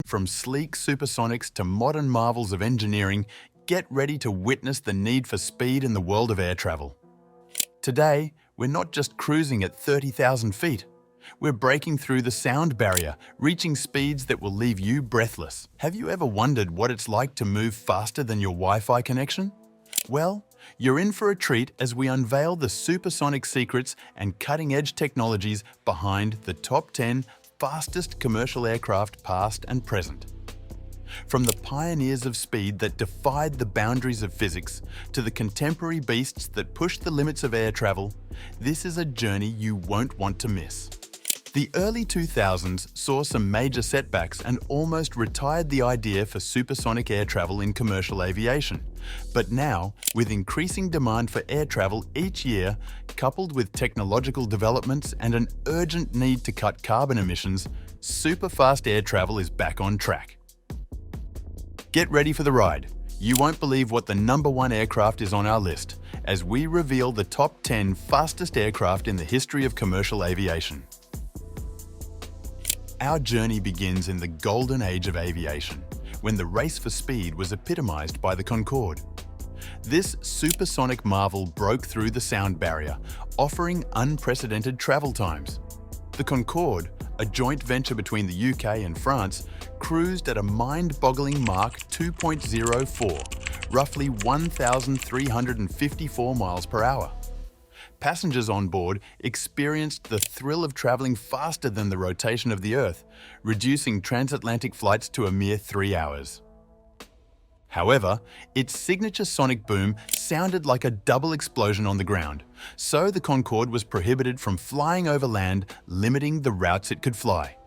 From sleek supersonics to modern marvels of engineering, get ready to witness the need for speed in the world of air travel. Today, we're not just cruising at 30,000 feet. We're breaking through the sound barrier, reaching speeds that will leave you breathless. Have you ever wondered what it's like to move faster than your Wi-Fi connection? Well, you're in for a treat as we unveil the supersonic secrets and cutting-edge technologies behind the top 10 fastest commercial aircraft past and present. From the pioneers of speed that defied the boundaries of physics to the contemporary beasts that push the limits of air travel, this is a journey you won't want to miss. The early 2000s saw some major setbacks and almost retired the idea for supersonic air travel in commercial aviation. But now, with increasing demand for air travel each year, coupled with technological developments and an urgent need to cut carbon emissions, superfast air travel is back on track. Get ready for the ride. You won't believe what the #1 aircraft is on our list, as we reveal the top 10 fastest aircraft in the history of commercial aviation. Our journey begins in the golden age of aviation, when the race for speed was epitomized by the Concorde. This supersonic marvel broke through the sound barrier, offering unprecedented travel times. The Concorde, a joint venture between the UK and France, cruised at a mind-boggling Mach 2.04, roughly 1,354 miles per hour. Passengers on board experienced the thrill of traveling faster than the rotation of the Earth, reducing transatlantic flights to a mere 3 hours. However, its signature sonic boom sounded like a double explosion on the ground, so the Concorde was prohibited from flying over land, limiting the routes it could fly.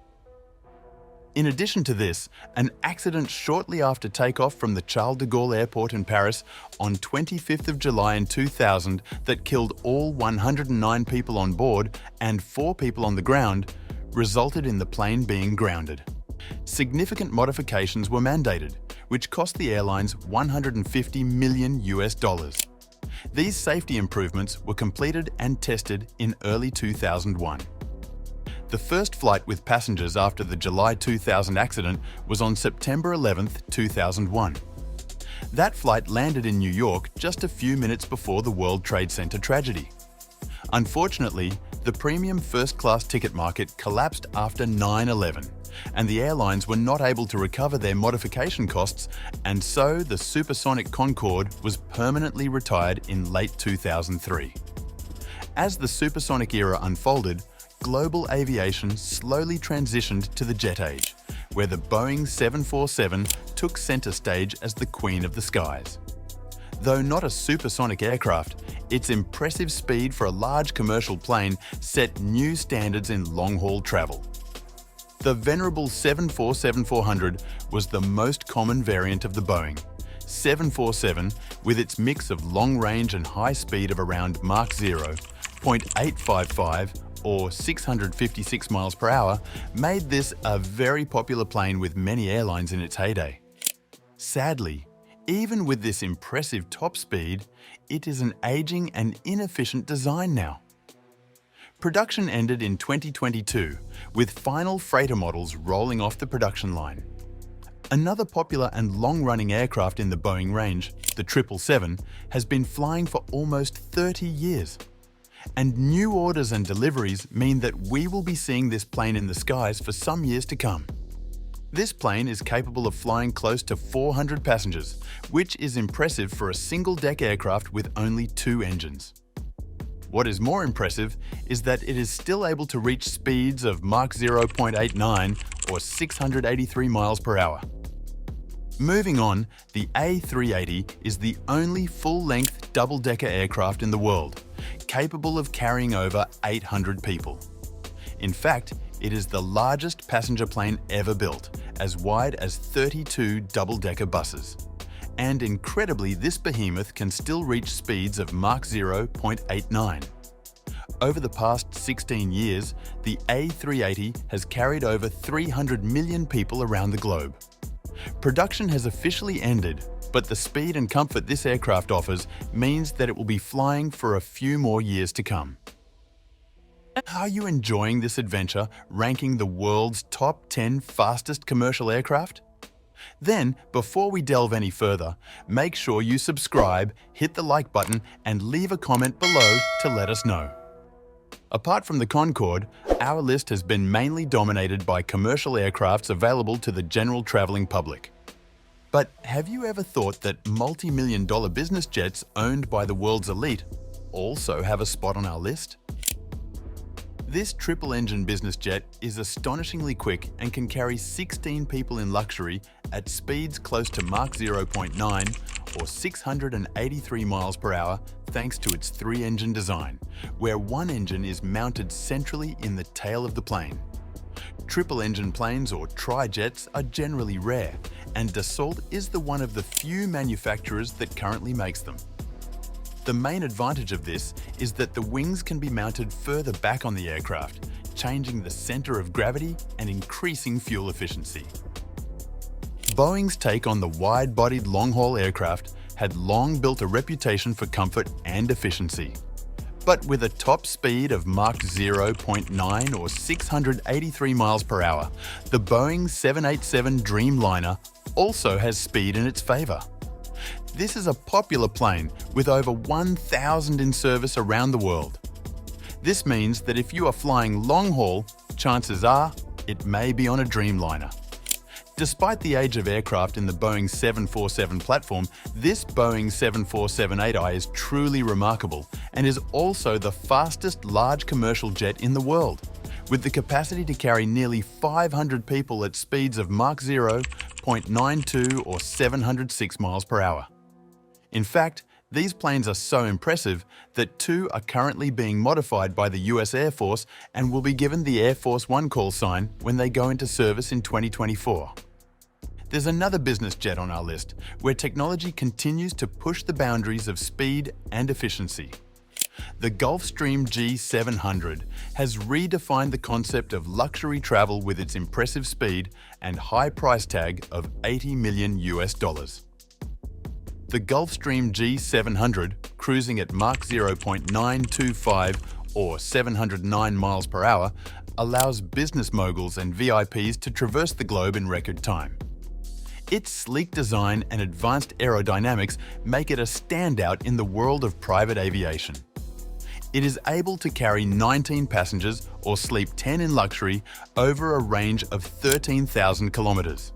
In addition to this, an accident shortly after takeoff from the Charles de Gaulle Airport in Paris on 25th of July in 2000 that killed all 109 people on board and 4 people on the ground resulted in the plane being grounded. Significant modifications were mandated, which cost the airlines $150 million. These safety improvements were completed and tested in early 2001. The first flight with passengers after the July 2000 accident was on September 11, 2001. That flight landed in New York just a few minutes before the World Trade Center tragedy. Unfortunately, the premium first-class ticket market collapsed after 9/11, and the airlines were not able to recover their modification costs, and so the supersonic Concorde was permanently retired in late 2003. As the supersonic era unfolded, global aviation slowly transitioned to the jet age, where the Boeing 747 took center stage as the queen of the skies. Though not a supersonic aircraft, its impressive speed for a large commercial plane set new standards in long-haul travel. The venerable 747-400 was the most common variant of the Boeing 747, with its mix of long range and high speed of around Mach 0.855 or 656 miles per hour, made this a very popular plane with many airlines in its heyday. Sadly, even with this impressive top speed, it is an aging and inefficient design now. Production ended in 2022, with final freighter models rolling off the production line. Another popular and long-running aircraft in the Boeing range, the 777, has been flying for almost 30 years. And new orders and deliveries mean that we will be seeing this plane in the skies for some years to come. This plane is capable of flying close to 400 passengers, which is impressive for a single-deck aircraft with only 2 engines. What is more impressive is that it is still able to reach speeds of Mach 0.89 or 683 miles per hour. Moving on, the A380 is the only full-length double-decker aircraft in the world, capable of carrying over 800 people. In fact, it is the largest passenger plane ever built, as wide as 32 double-decker buses. And incredibly, this behemoth can still reach speeds of Mach 0.89. Over the past 16 years, the A380 has carried over 300 million people around the globe. Production has officially ended, but the speed and comfort this aircraft offers means that it will be flying for a few more years to come. Are you enjoying this adventure ranking the world's top 10 fastest commercial aircraft? Then, before we delve any further, make sure you subscribe, hit the like button, and leave a comment below to let us know. Apart from the Concorde, our list has been mainly dominated by commercial aircrafts available to the general traveling public. But have you ever thought that multi-million-dollar business jets owned by the world's elite also have a spot on our list? This triple-engine business jet is astonishingly quick and can carry 16 people in luxury at speeds close to Mach 0.9 or 683 miles per hour thanks to its three-engine design, where one engine is mounted centrally in the tail of the plane. Triple-engine planes or tri-jets are generally rare, and Dassault is one of the few manufacturers that currently makes them. The main advantage of this is that the wings can be mounted further back on the aircraft, changing the center of gravity and increasing fuel efficiency. Boeing's take on the wide-bodied long-haul aircraft had long built a reputation for comfort and efficiency. But with a top speed of Mach 0.9 or 683 miles per hour, the Boeing 787 Dreamliner also has speed in its favor. This is a popular plane with over 1,000 in service around the world. This means that if you are flying long haul, chances are it may be on a Dreamliner. Despite the age of aircraft in the Boeing 747 platform, this Boeing 747-8i is truly remarkable and is also the fastest large commercial jet in the world, with the capacity to carry nearly 500 people at speeds of Mach 0.92 or 706 miles per hour. In fact, these planes are so impressive that two are currently being modified by the US Air Force and will be given the Air Force One call sign when they go into service in 2024. There's another business jet on our list where technology continues to push the boundaries of speed and efficiency. The Gulfstream G700 has redefined the concept of luxury travel with its impressive speed and high price tag of $80 million. The Gulfstream G700, cruising at Mach 0.925 or 709 miles per hour, allows business moguls and VIPs to traverse the globe in record time. Its sleek design and advanced aerodynamics make it a standout in the world of private aviation. It is able to carry 19 passengers or sleep 10 in luxury over a range of 13,000 kilometers.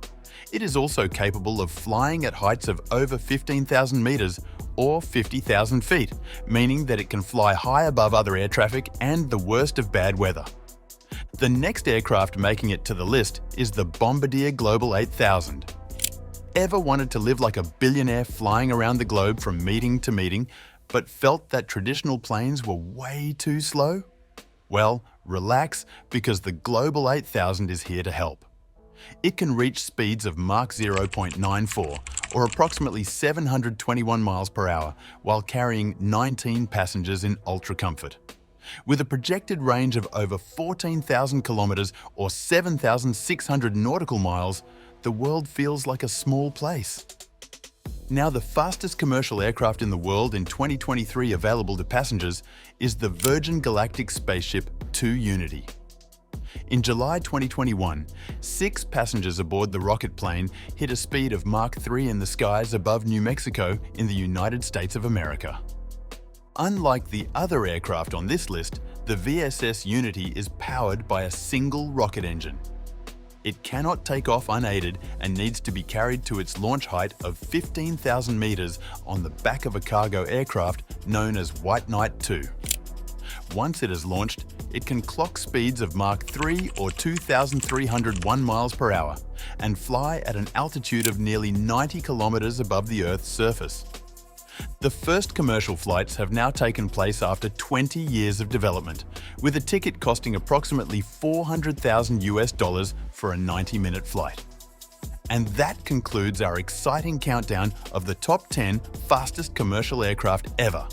It is also capable of flying at heights of over 15,000 meters or 50,000 feet, meaning that it can fly high above other air traffic and the worst of bad weather. The next aircraft making it to the list is the Bombardier Global 8000. Ever wanted to live like a billionaire flying around the globe from meeting to meeting, but felt that traditional planes were way too slow? Well, relax, because the Global 8000 is here to help. It can reach speeds of Mach 0.94 or approximately 721 miles per hour while carrying 19 passengers in ultra comfort. With a projected range of over 14,000 kilometers or 7,600 nautical miles, the world feels like a small place. Now, the fastest commercial aircraft in the world in 2023 available to passengers is the Virgin Galactic spaceship 2 Unity. In July 2021, 6 passengers aboard the rocket plane hit a speed of Mach 3 in the skies above New Mexico in the United States of America. Unlike the other aircraft on this list, the VSS Unity is powered by a single rocket engine. It cannot take off unaided and needs to be carried to its launch height of 15,000 meters on the back of a cargo aircraft known as White Knight 2. Once it is launched, it can clock speeds of Mach 3 or 2,301 miles per hour and fly at an altitude of nearly 90 kilometers above the Earth's surface. The first commercial flights have now taken place after 20 years of development, with a ticket costing approximately $400,000 for a 90-minute flight. And that concludes our exciting countdown of the top 10 fastest commercial aircraft ever.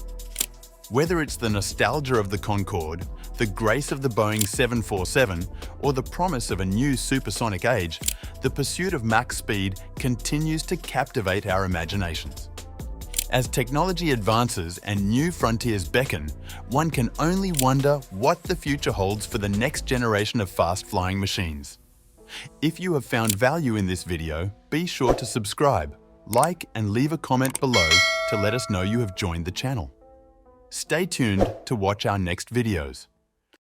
Whether it's the nostalgia of the Concorde, the grace of the Boeing 747, or the promise of a new supersonic age, the pursuit of Mach speed continues to captivate our imaginations. As technology advances and new frontiers beckon, one can only wonder what the future holds for the next generation of fast-flying machines. If you have found value in this video, be sure to subscribe, like and leave a comment below to let us know you have joined the channel. Stay tuned to watch our next videos.